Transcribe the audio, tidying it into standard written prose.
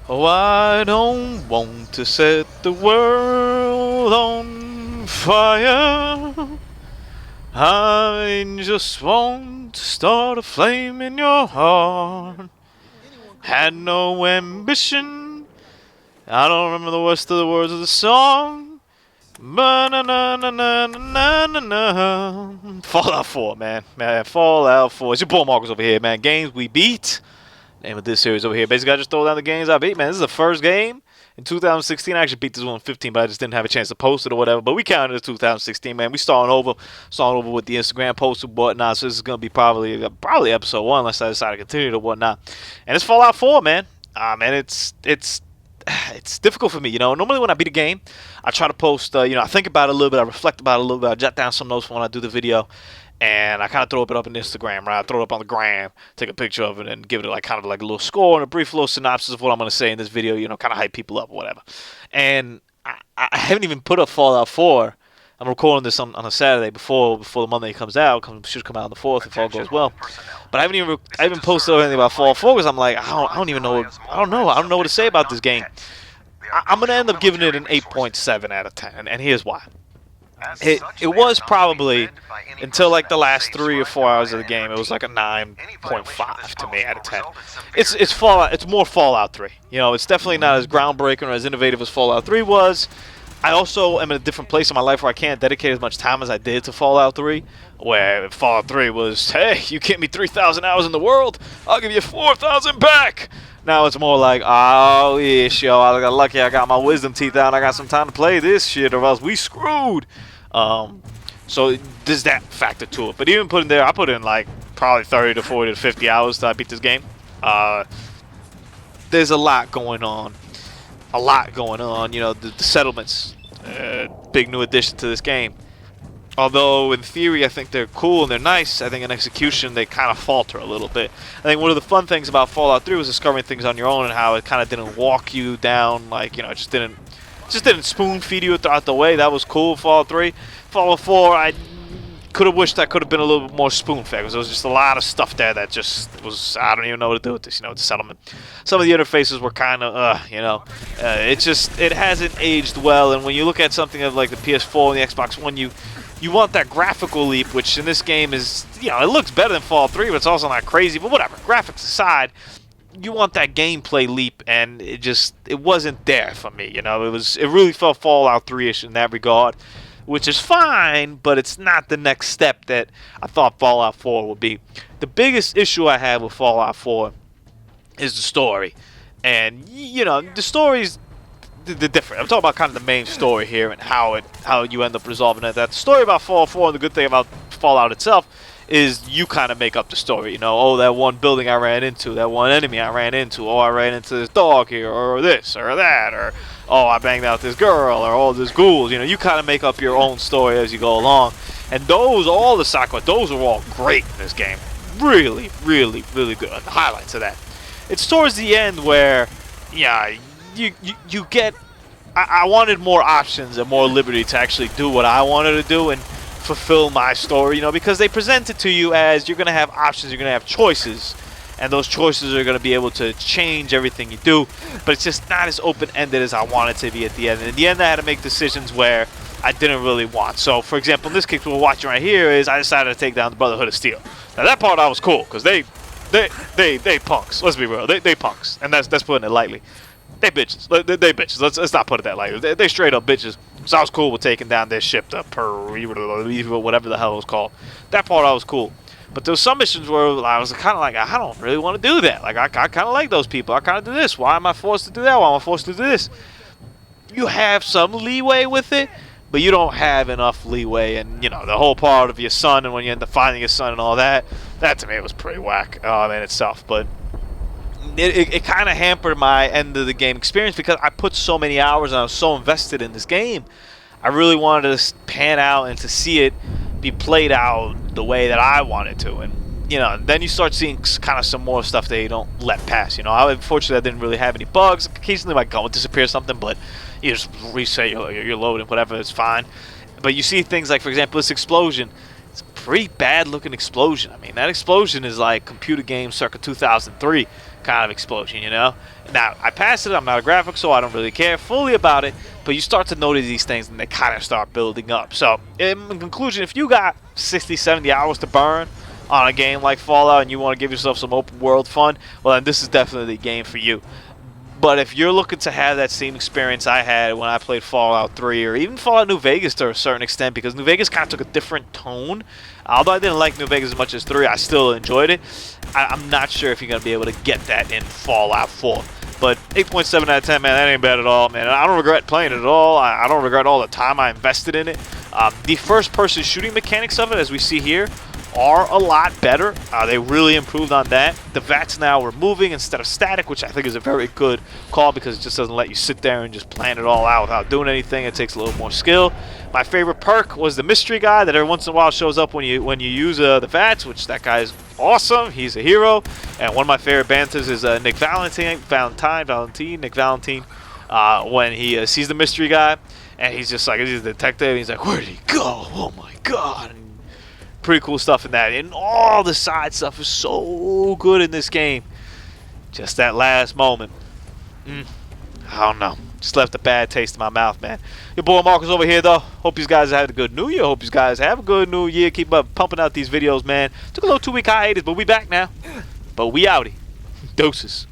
Oh, I don't want to set the world on fire. I just want to start a flame in your heart. Had no ambition. I don't remember the rest of the words of the song. Ba-na-na-na-na-na-na-na. Fallout 4, man. Fallout 4. It's your boy Marcus over here, man. Games we beat. Name of this series over here. Basically, I just throw down the games I beat, man. This is the first game in 2016. I actually beat this one in 15, but I just didn't have a chance to post it or whatever. But we counted it as 2016, man. We starting over with the Instagram post and whatnot. So this is gonna be probably episode 1, unless I decide to continue to whatnot. And it's Fallout 4, man. Man, it's difficult for me, you know. Normally when I beat a game, I try to post, I think about it a little bit, I reflect about it a little bit, I jot down some notes for when I do the video, and I kind of throw it up on Instagram, right? I throw it up on the gram, take a picture of it, and give it kind of like a little score and a brief little synopsis of what I'm going to say in this video, kind of hype people up or whatever. And I haven't even put up Fallout 4. I'm recording this on a Saturday before the Monday comes out. Should come out on the 4th if all goes well. But I haven't posted anything about Fallout 4 because I'm like, I don't even know. I don't know what to say about this game. I'm gonna end up giving it an 8.7 out of 10, and here's why. It was probably, until like the last 3 or 4 hours of the game, it was like a 9.5 to me out of 10. It's Fallout. It's more Fallout 3. It's definitely not as groundbreaking or as innovative as Fallout 3 was. I also am in a different place in my life where I can't dedicate as much time as I did to Fallout 3, where Fallout 3 was, hey, you give me 3,000 hours in the world, I'll give you 4,000 back. Now it's more like, oh, yeah, yo, I got lucky I got my wisdom teeth out and I got some time to play this shit or else we screwed. So there's that factor to it. But even putting there, I put in like probably 30 to 40 to 50 hours to beat this game. There's a lot going on. The settlements, big new addition to this game. Although in theory I think they're cool and they're nice, I think in execution they kind of falter a little bit. I think one of the fun things about Fallout 3 was discovering things on your own and how it kind of didn't walk you down, like, it just didn't spoon feed you throughout the way. That was cool. Fallout 3, Fallout 4, I could have wished I could have been a little bit more spoon-fed because there was just a lot of stuff there that just was, I don't even know what to do with this, the settlement. Some of the interfaces were kind of, it hasn't aged well, and when you look at something of like the PS4 and the Xbox One, you want that graphical leap, which in this game is, it looks better than Fallout 3, but it's also not crazy, but whatever, graphics aside, you want that gameplay leap, and it wasn't there for me, it really felt Fallout 3-ish in that regard, which is fine, but it's not the next step that I thought Fallout 4 would be. The biggest issue I have with Fallout 4 is the story. And, the story's different. I'm talking about kind of the main story here and how you end up resolving it. That the story about Fallout 4 and the good thing about Fallout itself is you kind of make up the story. Oh, that one building I ran into, that one enemy I ran into, oh, I ran into this dog here, or this, or that, or oh, I banged out this girl, or all this ghouls. You kind of make up your own story as you go along. And all the side quests, those are all great in this game. Really, really, really good. And the highlights of that. It's towards the end where, you get. I wanted more options and more liberty to actually do what I wanted to do and fulfill my story, because they present it to you as you're going to have options, you're going to have choices, and those choices are going to be able to change everything you do, but it's just not as open-ended as I want it to be at the end. And in the end, I had to make decisions where I didn't really want. So, for example, in this case, what we're watching right here is I decided to take down the Brotherhood of Steel. Now, that part I was cool, because they punks. Let's be real. They punks, and that's putting it lightly. They bitches. They bitches. Let's not put it that lightly. They straight up bitches. So I was cool with taking down their ship, the whatever the hell it was called. That part I was cool. But there was some missions where I was kind of like, I don't really want to do that. Like, I kind of like those people. I kind of do this. Why am I forced to do that? Why am I forced to do this? You have some leeway with it, but you don't have enough leeway. And, the whole part of your son, and when you end up finding your son and all that, that to me was pretty whack in itself. But it kind of hampered my end of the game experience because I put so many hours and I was so invested in this game. I really wanted to pan out and to see it be played out the way that I wanted to. And, then you start seeing kind of some more stuff that you don't let pass. Unfortunately, I didn't really have any bugs. Occasionally my gun would disappear or something, but you just reset your load and whatever, it's fine. But you see things like, for example, this explosion. It's pretty bad looking explosion. I mean, that explosion is like computer game circa 2003 kind of explosion, you know? Now, I passed it. I'm not a graphic, so I don't really care fully about it. But you start to notice these things, and they kind of start building up. So, in conclusion, if you got 60, 70 hours to burn on a game like Fallout and you want to give yourself some open world fun, well, then this is definitely the game for you. But if you're looking to have that same experience I had when I played Fallout 3 or even Fallout New Vegas to a certain extent, because New Vegas kind of took a different tone. Although I didn't like New Vegas as much as 3, I still enjoyed it. I'm not sure if you're going to be able to get that in Fallout 4. But 8.7 out of 10, man, that ain't bad at all, man. I don't regret playing it at all. I don't regret all the time I invested in it. The first-person shooting mechanics of it, as we see here, are a lot better. They really improved on that. The VATS now are moving instead of static, which I think is a very good call because it just doesn't let you sit there and just plan it all out without doing anything. It takes a little more skill. My favorite perk was the mystery guy that every once in a while shows up when you use the VATS, which that guy is awesome. He's a hero. And one of my favorite banters is Nick Valentine, when he sees the mystery guy, and he's just like, he's a detective, and he's like, where did he go? Oh my god. And pretty cool stuff in that, and all the side stuff is so good in this game. Just that last moment, I don't know, just left a bad taste in my mouth, man. Your boy Marcus over here, though. Hope you guys had a good new year. Hope you guys have a good new year. Keep up pumping out these videos, man. Took a little 2-week hiatus, but we back now. But we outie. Doses.